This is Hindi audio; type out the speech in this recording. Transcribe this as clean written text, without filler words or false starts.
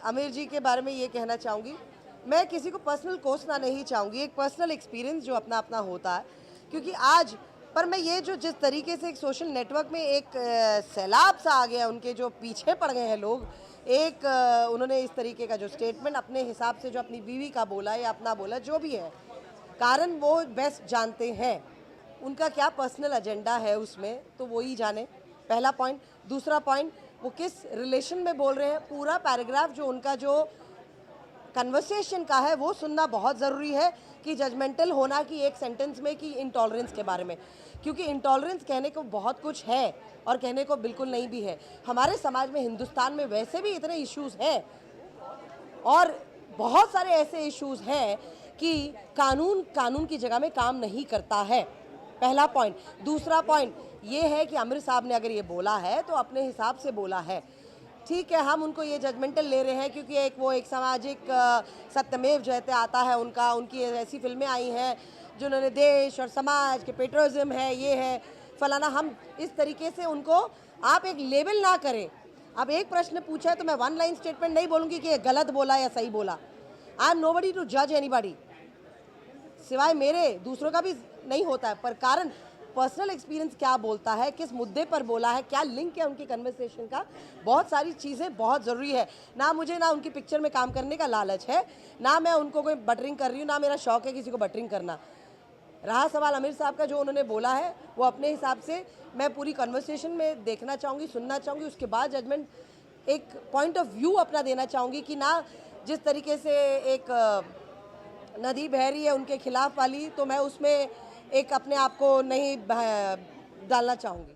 आमिर जी के बारे में ये कहना चाहूँगी, मैं किसी को पर्सनल कोसना नहीं चाहूँगी, एक पर्सनल एक्सपीरियंस जो अपना अपना होता है, क्योंकि आज पर मैं ये जो जिस तरीके से एक सोशल नेटवर्क में एक सैलाब सा आ गया, उनके जो पीछे पड़ गए हैं लोग, एक उन्होंने इस तरीके का जो स्टेटमेंट अपने हिसाब से जो अपनी बीवी का बोला या अपना बोला, जो भी है, कारण वो बेस्ट जानते हैं, उनका क्या पर्सनल एजेंडा है उसमें, तो वो ही जाने, पहला पॉइंट। दूसरा पॉइंट, वो किस रिलेशन में बोल रहे हैं, पूरा पैराग्राफ जो उनका जो कन्वर्सेशन का है वो सुनना बहुत ज़रूरी है, कि जजमेंटल होना कि एक सेंटेंस में कि इंटॉलरेंस के बारे में, क्योंकि इंटॉलरेंस कहने को बहुत कुछ है और कहने को बिल्कुल नहीं भी है। हमारे समाज में, हिंदुस्तान में वैसे भी इतने इश्यूज़ हैं और बहुत सारे ऐसे इश्यूज़ हैं कि कानून की जगह में काम नहीं करता है, पहला पॉइंट। दूसरा पॉइंट ये है कि आमिर साहब ने अगर ये बोला है तो अपने हिसाब से बोला है, ठीक है, हम उनको ये जजमेंटल ले रहे हैं क्योंकि एक सामाजिक सत्यमेव जयते आता है उनका, उनकी ऐसी फिल्में आई हैं जिन्होंने देश और समाज के पेट्रोलिज्म है, ये है फलाना, हम इस तरीके से उनको आप एक लेबल ना करें। अब एक प्रश्न पूछा है तो मैं वन लाइन स्टेटमेंट नहीं बोलूँगी कि ये गलत बोला या सही बोला। आई एम नोबडी टू जज एनीबॉडी, सिवाय मेरे दूसरों का भी नहीं होता है, पर कारण पर्सनल एक्सपीरियंस क्या बोलता है, किस मुद्दे पर बोला है, क्या लिंक है उनकी कन्वर्सेशन का, बहुत सारी चीज़ें बहुत ज़रूरी है। ना मुझे ना उनकी पिक्चर में काम करने का लालच है, ना मैं उनको कोई बटरिंग कर रही हूँ, ना मेरा शौक है किसी को बटरिंग करना। रहा सवाल आमिर साहब का, जो उन्होंने बोला है वो अपने हिसाब से मैं पूरी कन्वर्सेशन में देखना चाहूँगी, सुनना चाहूँगी, उसके बाद जजमेंट एक पॉइंट ऑफ व्यू अपना देना चाहूँगी, कि ना जिस तरीके से एक नदी बह रही है उनके खिलाफ वाली, तो मैं उसमें एक अपने आप को नहीं डालना चाहूँगी।